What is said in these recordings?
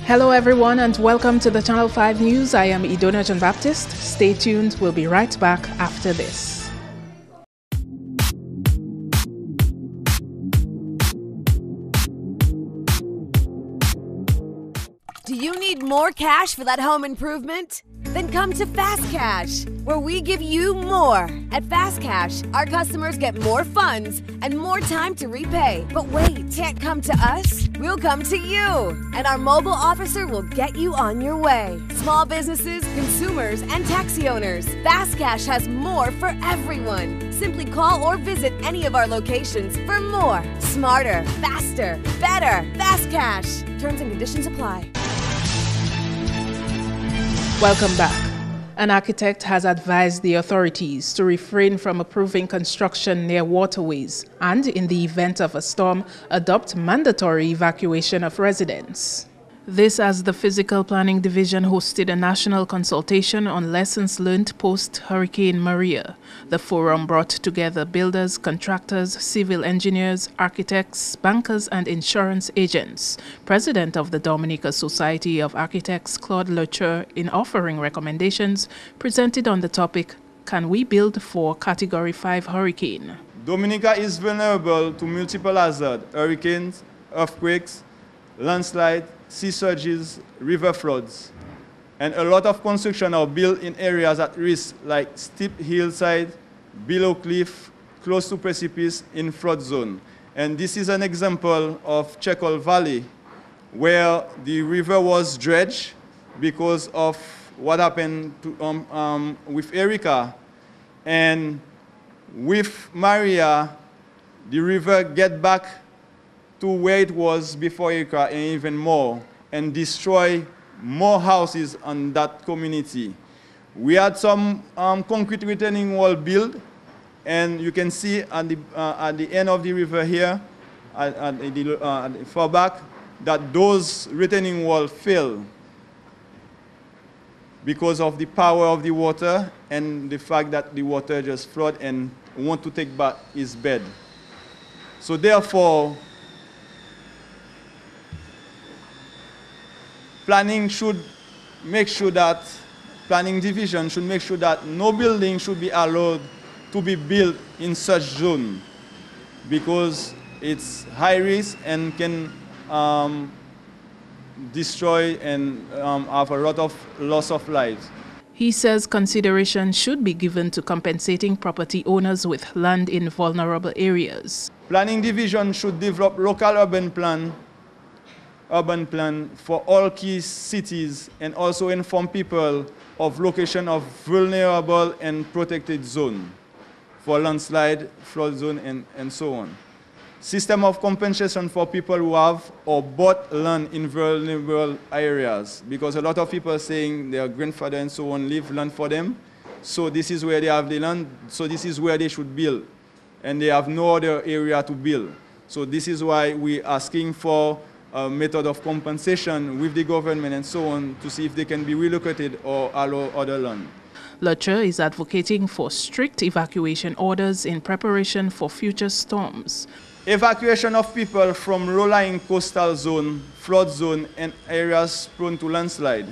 Hello everyone and welcome to the Channel 5 News. I am Idona John Baptist. Stay tuned, we'll be right back after this. Do you need more cash for that home improvement? Then come to Fast Cash, where we give you more. At Fast Cash, our customers get more funds and more time to repay. But wait, can't come to us? We'll come to you, and our mobile officer will get you on your way. Small businesses, consumers, and taxi owners. Fast Cash has more for everyone. Simply call or visit any of our locations for more. Smarter, faster, better. Fast Cash. Terms and conditions apply. Welcome back. An architect has advised the authorities to refrain from approving construction near waterways and, in the event of a storm, adopt mandatory evacuation of residents. This as the Physical Planning Division hosted a national consultation on lessons learned post-Hurricane Maria. The forum brought together builders, contractors, civil engineers, architects, bankers, and insurance agents. President of the Dominica Society of Architects, Claude Lecher, in offering recommendations, presented on the topic, "Can we build for Category 5 hurricane?" Dominica is vulnerable to multiple hazards: hurricanes, earthquakes, landslide, sea surges, river floods. And a lot of construction are built in areas at risk like steep hillside, below cliff, close to precipice, in flood zone. And this is an example of Chekol Valley, where the river was dredged because of what happened to, with Erika. And with Maria, the river get back to where it was before Erika and even more, and destroy more houses on that community. We had some concrete retaining wall built, and you can see at the end of the river here, at the far back, that those retaining walls fell because of the power of the water and the fact that the water just flooded and want to take back its bed. So therefore, planning division should make sure that no building should be allowed to be built in such zone because it's high risk and can destroy and have a lot of loss of lives. He says consideration should be given to compensating property owners with land in vulnerable areas. Planning division should develop local urban plan for all key cities and also inform people of location of vulnerable and protected zone for landslide, flood zone, and so on. System of compensation for people who have or bought land in vulnerable areas, because a lot of people are saying their grandfather and so on leave land for them, so this is where they have the land, so this is where they should build, and they have no other area to build. So this is why we're asking for a method of compensation with the government and so on to see if they can be relocated or allow other land. Lecher is advocating for strict evacuation orders in preparation for future storms. Evacuation of people from low-lying coastal zone, flood zone, and areas prone to landslide.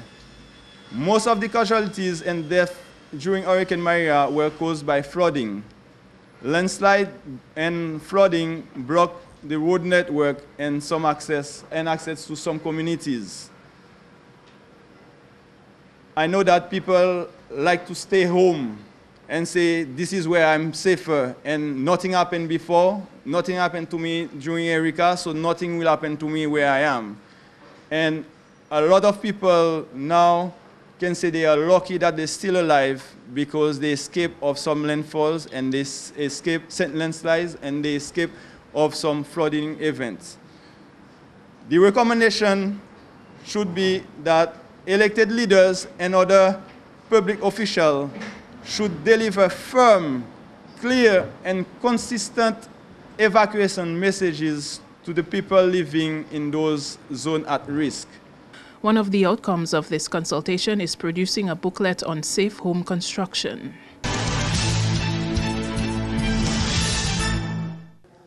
Most of the casualties and deaths during Hurricane Maria were caused by flooding. Landslide and flooding blocked the road network and access to some communities. I know that people like to stay home and say, this is where I'm safer, and nothing happened before, nothing happened to me during Erika, so nothing will happen to me where I am. And a lot of people now can say they are lucky that they're still alive because they escaped of some landfalls and they escaped landslides and they escaped of some flooding events. The recommendation should be that elected leaders and other public officials should deliver firm, clear, and consistent evacuation messages to the people living in those zones at risk. One of the outcomes of this consultation is producing a booklet on safe home construction.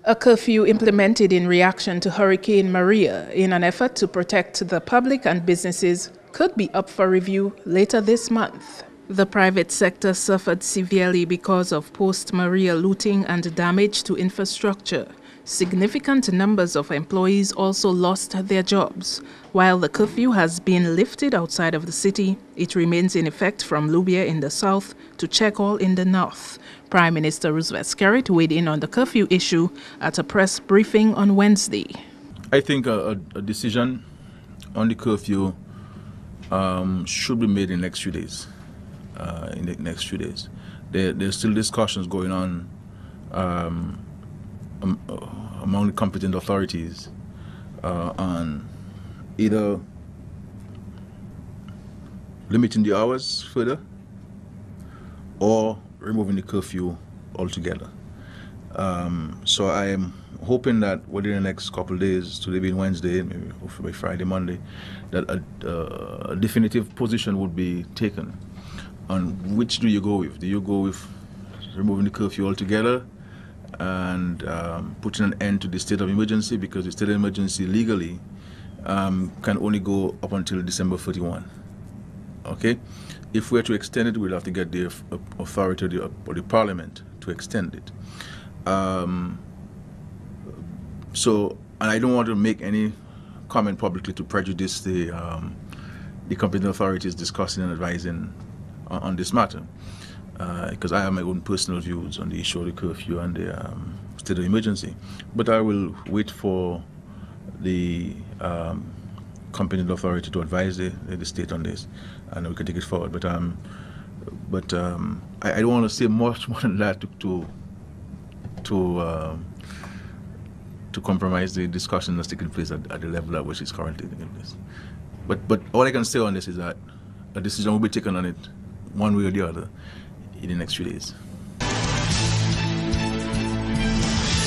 A curfew implemented in reaction to Hurricane Maria in an effort to protect the public and businesses could be up for review later this month. The private sector suffered severely because of post-Maria looting and damage to infrastructure. Significant numbers of employees also lost their jobs. While the curfew has been lifted outside of the city, it remains in effect from Lubia in the south to Chekol in the north. Prime Minister Roosevelt Skerrit weighed in on the curfew issue at a press briefing on Wednesday. I think a decision on the curfew should be made in the next few days. There's still discussions going on among the competent authorities on either limiting the hours further or removing the curfew altogether. So I am hoping that within the next couple of days, today being Wednesday, maybe hopefully by Friday, Monday, that a definitive position would be taken on which do you go with. Do you go with removing the curfew altogether and putting an end to the state of emergency, because the state of emergency legally can only go up until December 31. Okay? If we're to extend it, we'll have to get the authority or the parliament to extend it. So, and I don't want to make any comment publicly to prejudice the competent authorities discussing and advising on this matter, because I have my own personal views on the issue of the curfew and the state of emergency. But I will wait for the competent authority to advise the state on this, and we can take it forward. But I don't want to say much more than that to compromise the discussion that's taking place at the level at which it's currently taking place. But all I can say on this is that a decision will be taken on it one way or the other in the next few days.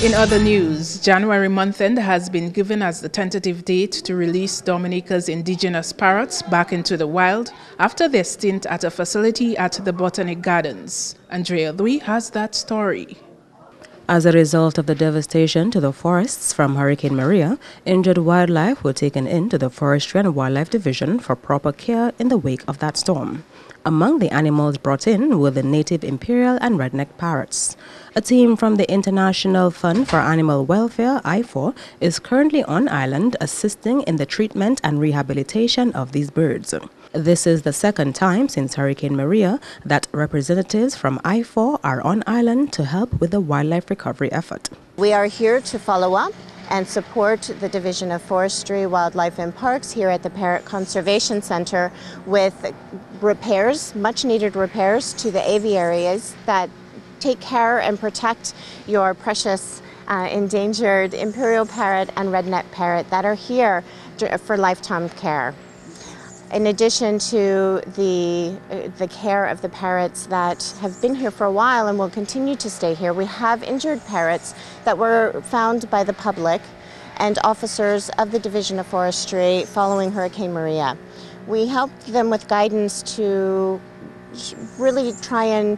In other news, January month-end has been given as the tentative date to release Dominica's indigenous parrots back into the wild after their stint at a facility at the Botanic Gardens. Andrea Dui has that story. As a result of the devastation to the forests from Hurricane Maria, injured wildlife were taken into the Forestry and Wildlife Division for proper care in the wake of that storm. Among the animals brought in were the native imperial and redneck parrots. A team from the International Fund for Animal Welfare, I4, is currently on island assisting in the treatment and rehabilitation of these birds. This is the second time since Hurricane Maria that representatives from I4 are on island to help with the wildlife recovery effort. We are here to follow up and support the Division of Forestry, Wildlife and Parks here at the Parrot Conservation Center with repairs, much needed repairs to the aviaries that take care and protect your precious endangered imperial parrot and redneck parrot that are here for lifetime care. In addition to the care of the parrots that have been here for a while and will continue to stay here, we have injured parrots that were found by the public and officers of the Division of Forestry following Hurricane Maria. We helped them with guidance to really try and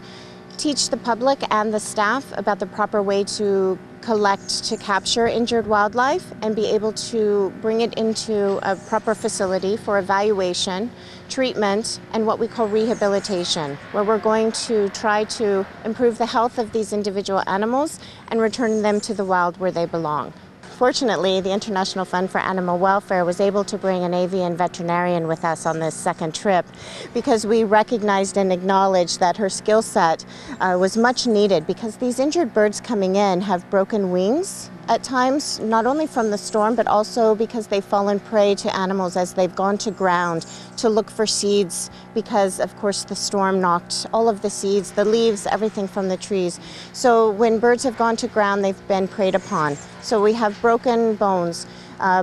teach the public and the staff about the proper way to collect, to capture injured wildlife and be able to bring it into a proper facility for evaluation, treatment, and what we call rehabilitation, where we're going to try to improve the health of these individual animals and return them to the wild where they belong. Fortunately, the International Fund for Animal Welfare was able to bring an avian veterinarian with us on this second trip because we recognized and acknowledged that her skill set was much needed, because these injured birds coming in have broken wings at times, not only from the storm, but also because they've fallen prey to animals as they've gone to ground to look for seeds, because of course the storm knocked all of the seeds, the leaves, everything from the trees. So when birds have gone to ground, they've been preyed upon. So we have broken bones,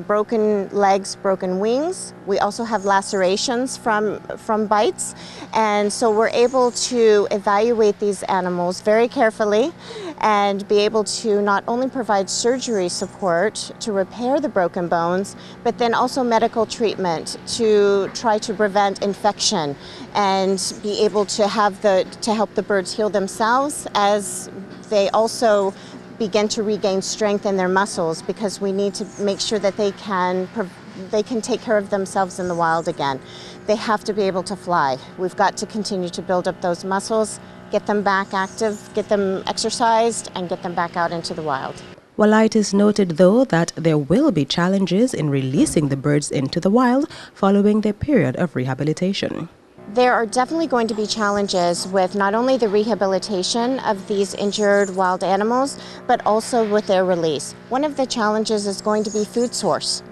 broken legs, broken wings. We also have lacerations from bites. And so we're able to evaluate these animals very carefully and be able to not only provide surgery support to repair the broken bones, but then also medical treatment to try to prevent infection and be able to have to help the birds heal themselves, as they also begin to regain strength in their muscles, because we need to make sure that they can take care of themselves in the wild again. They have to be able to fly. We've got to continue to build up those muscles, get them back active, get them exercised, and get them back out into the wild. Walaitis noted, though, that there will be challenges in releasing the birds into the wild following their period of rehabilitation. There are definitely going to be challenges with not only the rehabilitation of these injured wild animals, but also with their release. One of the challenges is going to be food source.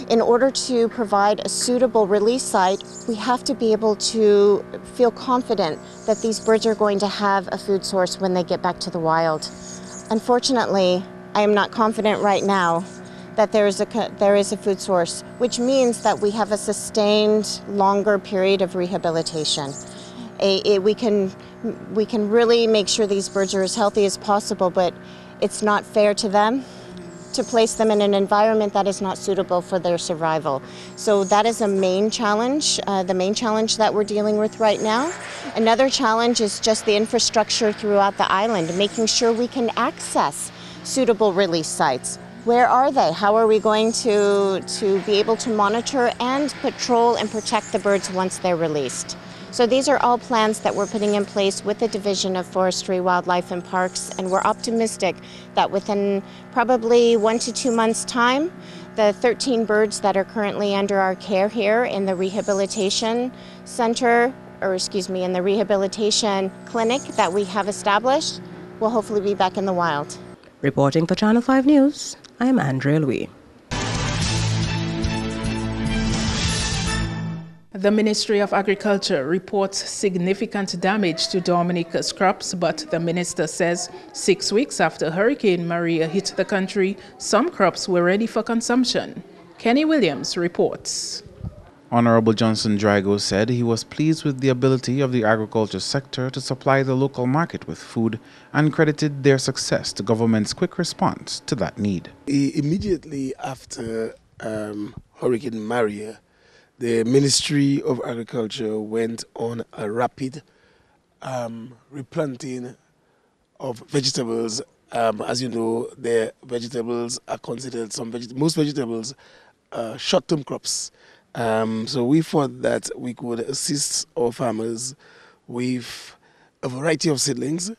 In order to provide a suitable release site, we have to be able to feel confident that these birds are going to have a food source when they get back to the wild. Unfortunately, I am not confident right now that there is a food source, which means that we have a sustained longer period of rehabilitation. We can really make sure these birds are as healthy as possible, but it's not fair to them to place them in an environment that is not suitable for their survival. So that is a main challenge, the main challenge that we're dealing with right now. Another challenge is just the infrastructure throughout the island, making sure we can access suitable release sites. Where are they? How are we going to be able to monitor and patrol and protect the birds once they're released? So these are all plans that we're putting in place with the Division of Forestry, Wildlife and Parks, and we're optimistic that within probably 1 to 2 months' time, the 13 birds that are currently under our care here in the rehabilitation center, in the rehabilitation clinic that we have established, will hopefully be back in the wild. Reporting for Channel 5 News, I am Andrea Louis. The Ministry of Agriculture reports significant damage to Dominica's crops, but the minister says 6 weeks after Hurricane Maria hit the country, some crops were ready for consumption. Kenny Williams reports. Honorable Johnson Drago said he was pleased with the ability of the agriculture sector to supply the local market with food and credited their success to government's quick response to that need. Immediately after Hurricane Maria, the Ministry of Agriculture went on a rapid replanting of vegetables. As you know, the vegetables are considered, most vegetables short-term crops. So we thought that we could assist our farmers with a variety of seedlings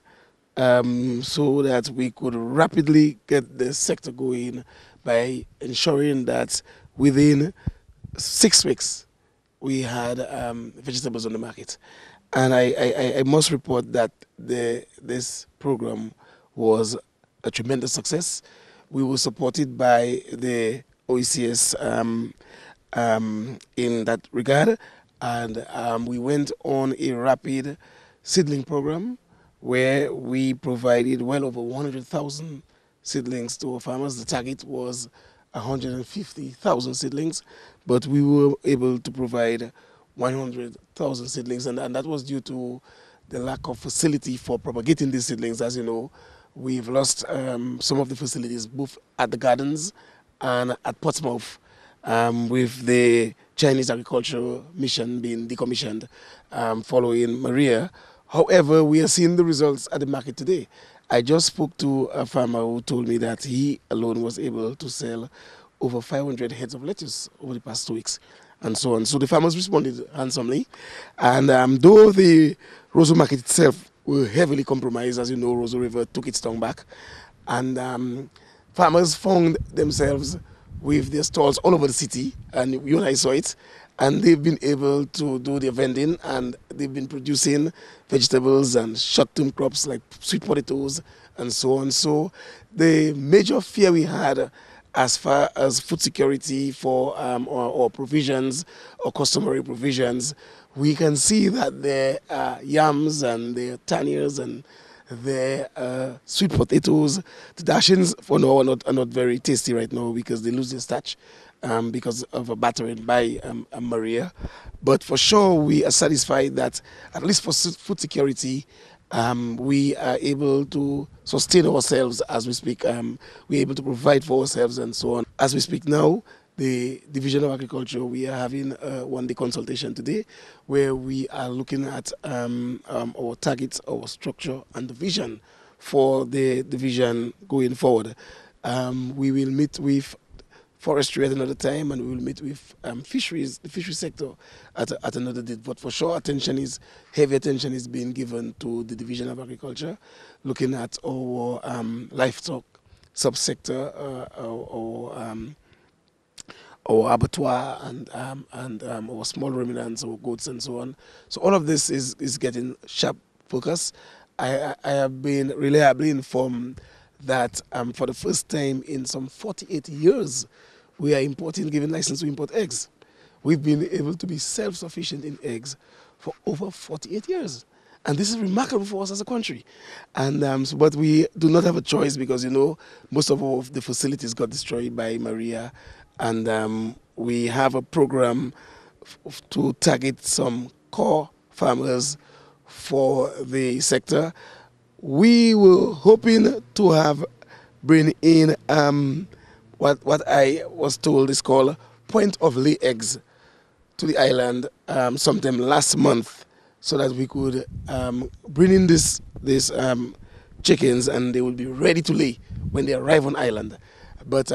so that we could rapidly get the sector going by ensuring that within 6 weeks we had vegetables on the market. And I must report that this program was a tremendous success. We were supported by the OECS in that regard, and we went on a rapid seedling program where we provided well over 100,000 seedlings to our farmers. The target was 150,000 seedlings, but we were able to provide 100,000 seedlings, and that was due to the lack of facility for propagating these seedlings. As you know, we've lost some of the facilities both at the gardens and at Portsmouth, with the Chinese agricultural mission being decommissioned following Maria. However, we are seeing the results at the market today. I just spoke to a farmer who told me that he alone was able to sell over 500 heads of lettuce over the past 2 weeks, and so on. So the farmers responded handsomely, and though the Roseau market itself were heavily compromised, as you know, Roseau River took its tongue back, and farmers found themselves with their stalls all over the city, and you and I saw it, and they've been able to do their vending, and they've been producing vegetables and short-term crops like sweet potatoes and so on. So the major fear we had as far as food security for our provisions or customary provisions, we can see that the yams and the taniers and the sweet potatoes, the dashings for now are not very tasty right now because they lose their starch because of a battering by Maria. But for sure, we are satisfied that at least for food security, we are able to sustain ourselves as we speak. We're able to provide for ourselves and so on. As we speak now, the Division of Agriculture, we are having a one-day consultation today where we are looking at our targets, our structure, and the vision for the division going forward. We will meet with forestry at another time, and we will meet with fisheries, the fishery sector at another date. But for sure, heavy attention is being given to the Division of Agriculture, looking at our livestock subsector, our abattoir and our small ruminants, our goats and so on. So all of this is getting sharp focus. I have been reliably informed that for the first time in some 48 years, we are giving license to import eggs. We've been able to be self-sufficient in eggs for over 48 years. And this is remarkable for us as a country. And but we do not have a choice because, you know, most of the facilities got destroyed by Maria. And we have a program to target some core farmers for the sector. We were hoping to have bring in what I was told is called point of lay eggs to the island sometime last month, so that we could bring in these chickens and they will be ready to lay when they arrive on island. But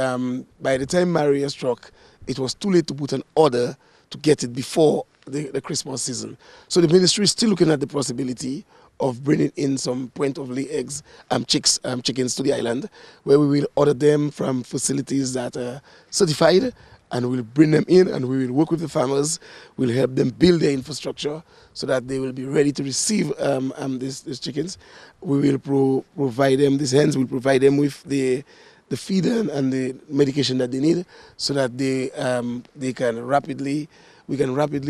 by the time Maria struck, it was too late to put an order to get it before the Christmas season. So the ministry is still looking at the possibility of bringing in some point of lay eggs, chickens to the island, where we will order them from facilities that are certified, and we'll bring them in and we will work with the farmers. We'll help them build their infrastructure so that they will be ready to receive these chickens. We will provide them, these hens, we'll provide them with the feed and the medication that they need, so that we can rapidly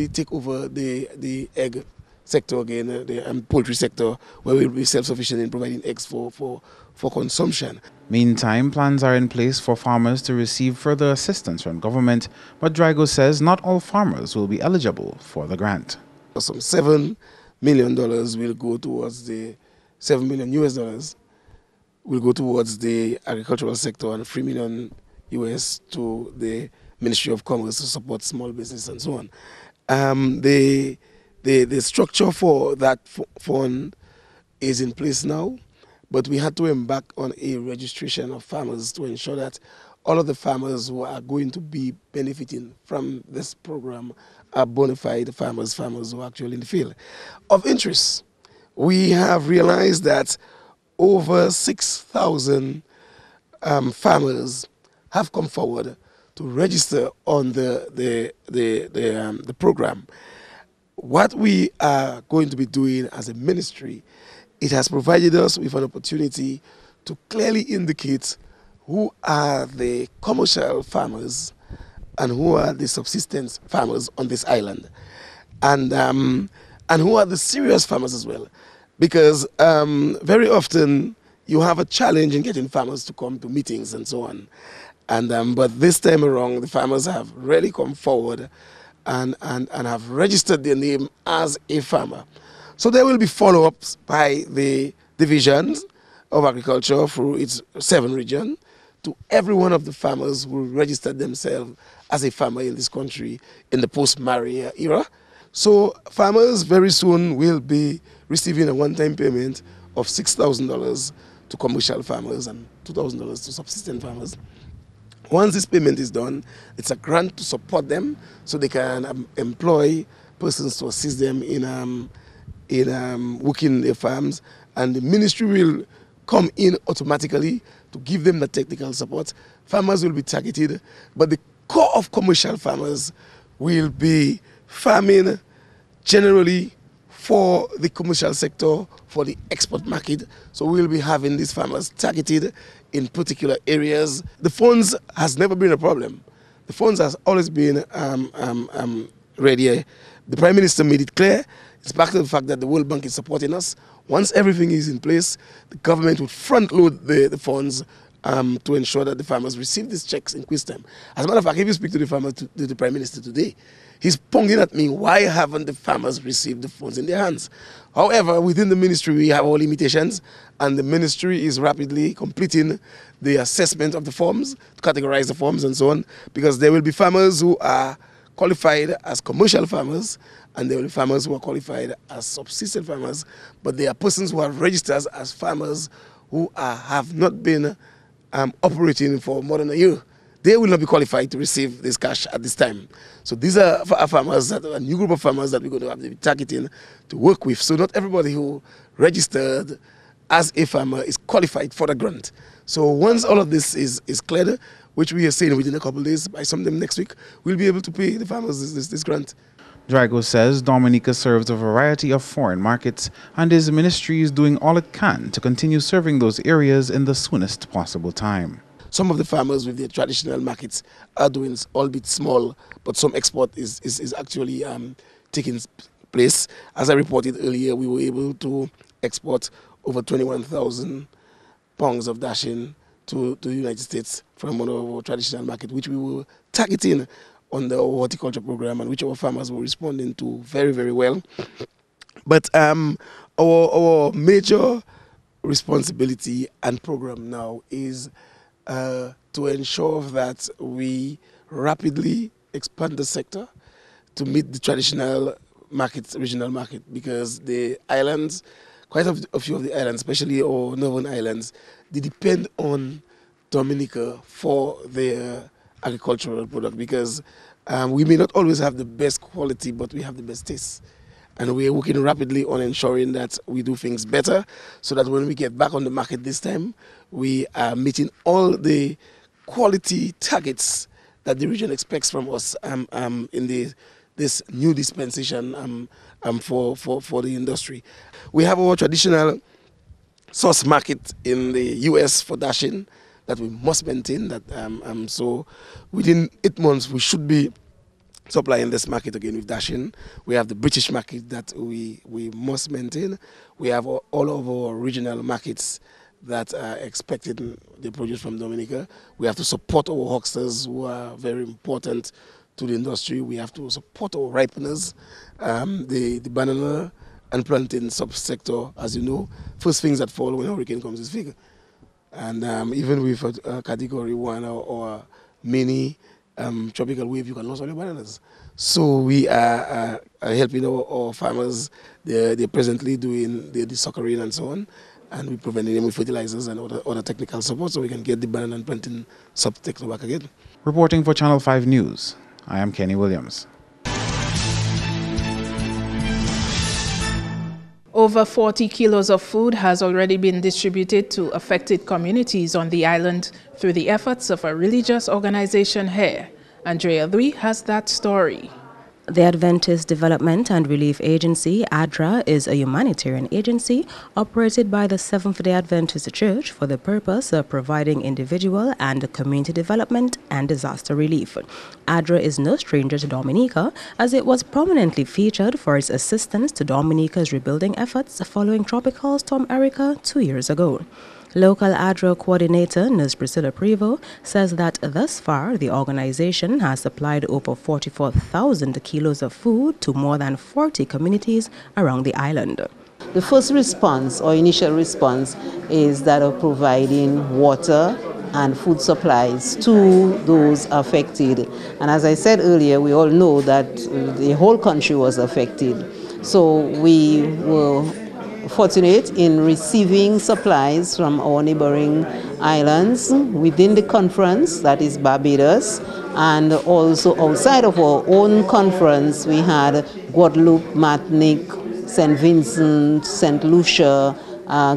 take over the egg sector again, the poultry sector, where we'll be self-sufficient in providing eggs for consumption. Meantime, plans are in place for farmers to receive further assistance from government, but Drago says not all farmers will be eligible for the grant. Some $7 million will go towards the $7 million US will go towards the agricultural sector, and $3 million US to the Ministry of Commerce to support small business and so on. The structure for that fund is in place now, but we had to embark on a registration of farmers to ensure that all of the farmers who are going to be benefiting from this program are bona fide farmers who are actually in the field. Of interest, we have realized that over 6,000 farmers have come forward to register on the program. What we are going to be doing as a ministry, it has provided us with an opportunity to clearly indicate who are the commercial farmers and who are the subsistence farmers on this island, and who are the serious farmers as well. Because very often you have a challenge in getting farmers to come to meetings and so on. But this time around, the farmers have really come forward and have registered their name as a farmer. So there will be follow-ups by the divisions of agriculture through its 7 regions to every one of the farmers who registered themselves as a farmer in this country in the post-Maria era. So farmers very soon will be receiving a one-time payment of $6,000 to commercial farmers and $2,000 to subsistence farmers. Once this payment is done, it's a grant to support them so they can employ persons to assist them in working their farms, and the ministry will come in automatically to give them the technical support. Farmers will be targeted, but the core of commercial farmers will be farming generally for the commercial sector, for the export market. So we'll be having these farmers targeted in particular areas. The funds has never been a problem. The funds has always been ready. The Prime Minister made it clear. It's back to the fact that the World Bank is supporting us. Once everything is in place, the government would front load the funds to ensure that the farmers receive these checks in quick time. As a matter of fact, if you speak to the farmer, to the Prime Minister today, he's ponging at me, why haven't the farmers received the funds in their hands? However, within the ministry, we have our limitations, and the ministry is rapidly completing the assessment of the forms, to categorize the forms and so on, because there will be farmers who are qualified as commercial farmers, and there will be farmers who are qualified as subsistence farmers, but there are persons who are registered as farmers who have not been operating for more than a year. They will not be qualified to receive this cash at this time. So these are farmers, a new group of farmers that we're going to have to be targeting to work with. So not everybody who registered as a farmer is qualified for the grant. So once all of this is cleared, which we are saying within a couple of days, by sometime next week, we'll be able to pay the farmers this grant. Drago says Dominica serves a variety of foreign markets and his ministry is doing all it can to continue serving those areas in the soonest possible time. Some of the farmers with their traditional markets are doing, albeit small, but some export is actually taking place. As I reported earlier, we were able to export over 21,000 pounds of dashing to the United States from one of our traditional markets, which we were targeting on the horticulture program and which our farmers were responding to very, very well. But our major responsibility and program now is to ensure that we rapidly expand the sector to meet the traditional markets, regional market, because the islands, quite a few of the islands, especially our northern islands, they depend on Dominica for their agricultural product, because we may not always have the best quality, but we have the best taste. And we are working rapidly on ensuring that we do things better, so that when we get back on the market this time, we are meeting all the quality targets that the region expects from us in this new dispensation for the industry. We have our traditional source market in the US for dashing that we must maintain. So within 8 months, we should be supplying this market again with dashing. We have the British market that we must maintain. We have all of our regional markets that are expecting the produce from Dominica. We have to support our hucksters, who are very important to the industry. We have to support our ripeners, the banana and plantain subsector. As you know, first things that fall when a hurricane comes is fig. And even with category 1 or mini tropical wave, you can lose all your bananas. So we are helping our farmers. They're presently doing the suckering and so on, and we're providing them with fertilizers and other technical support so we can get the banana and plantain subsector back again. Reporting for Channel 5 News, I am Kenny Williams. Over 40 kilos of food has already been distributed to affected communities on the island through the efforts of a religious organization here. Andrea Dui has that story. The Adventist Development and Relief Agency, ADRA, is a humanitarian agency operated by the Seventh-day Adventist Church for the purpose of providing individual and community development and disaster relief. ADRA is no stranger to Dominica, as it was prominently featured for its assistance to Dominica's rebuilding efforts following Tropical Storm Erica 2 years ago. Local ADRA coordinator, Nurse Priscilla Prevo, says that thus far the organization has supplied over 44,000 kilos of food to more than 40 communities around the island. The first response or initial response is that of providing water and food supplies to those affected. And as I said earlier, we all know that the whole country was affected. So we were fortunate in receiving supplies from our neighboring islands within the conference, that is Barbados, and also outside of our own conference we had Guadeloupe, Martinique, St. Vincent, St. Lucia,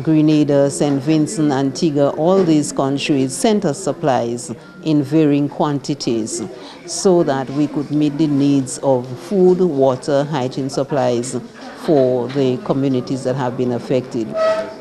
Grenada, St. Vincent, Antigua. All these countries sent us supplies in varying quantities so that we could meet the needs of food, water, hygiene supplies for the communities that have been affected.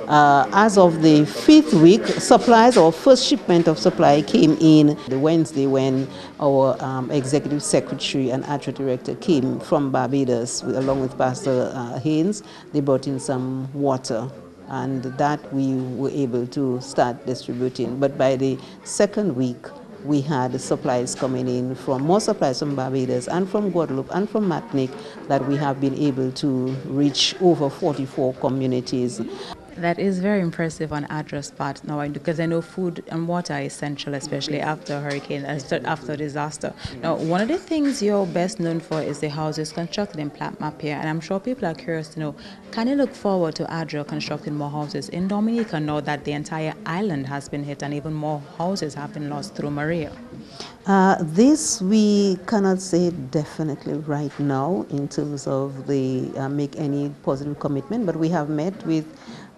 As of the 5th week, supplies, our first shipment of supply came in the Wednesday when our Executive Secretary and ADRA Director came from Barbados along with Pastor Haynes. They brought in some water, and that we were able to start distributing. But by the 2nd week, we had supplies coming in more supplies from Barbados and from Guadeloupe and from Martinique, that we have been able to reach over 44 communities. That is very impressive on ADRA's part now, because I know food and water are essential, especially after hurricane, after disaster. Now, one of the things you're best known for is the houses constructed in Platma Pier, and I'm sure people are curious to know, can you look forward to ADRA constructing more houses in Dominica now that the entire island has been hit and even more houses have been lost through Maria? This we cannot say definitely right now in terms of the make any positive commitment, but we have met with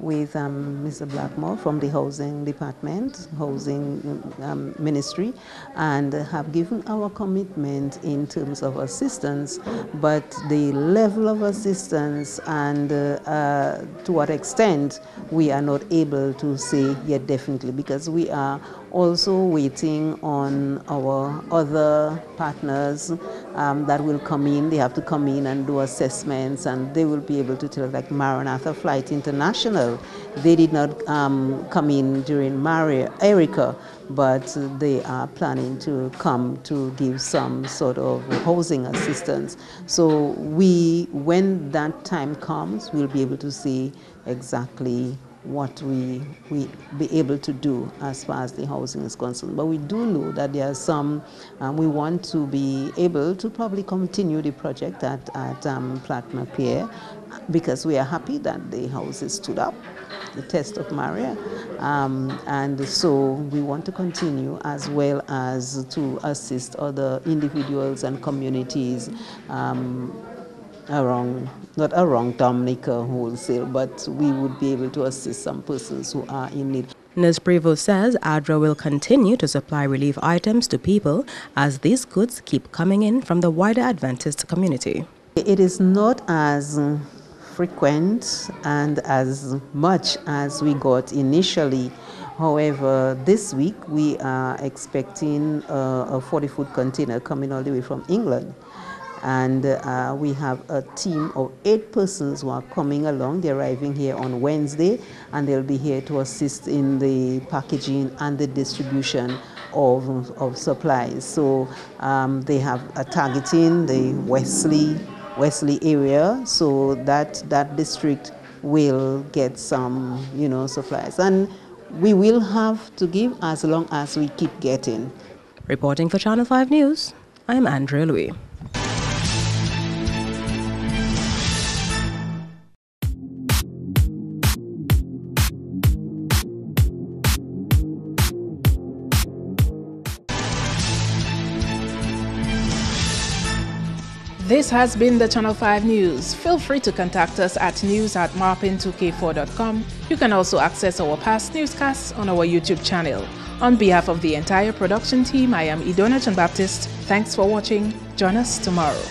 Mr. Blackmore from the Housing Department, Housing Ministry, and have given our commitment in terms of assistance, but the level of assistance and to what extent we are not able to say yet definitely, because we are also waiting on our other partners that will come in. They have to come in and do assessments, and they will be able to tell, like Maranatha Flight International. They did not come in during Erica, but they are planning to come to give some sort of housing assistance. So when that time comes, we'll be able to see exactly what we be able to do as far as the housing is concerned. But we do know that there are some, we want to be able to probably continue the project at Platma Pier, because we are happy that the houses stood up the test of Maria, and so we want to continue, as well as to assist other individuals and communities not around Dominica wholesale, but we would be able to assist some persons who are in need. Ms. Prevost says ADRA will continue to supply relief items to people as these goods keep coming in from the wider Adventist community. It is not as frequent and as much as we got initially. However, this week we are expecting a 40-foot container coming all the way from England. And we have a team of 8 persons who are coming along. They're arriving here on Wednesday, and they'll be here to assist in the packaging and the distribution of supplies. So they have a targeting the Wesley area, so that district will get some, supplies. And we will have to give as long as we keep getting. Reporting for Channel 5 News, I'm Andrea Louis. This has been the Channel 5 News. Feel free to contact us at news@marpin2k4.com. You can also access our past newscasts on our YouTube channel. On behalf of the entire production team, I am Idona John Baptist. Thanks for watching. Join us tomorrow.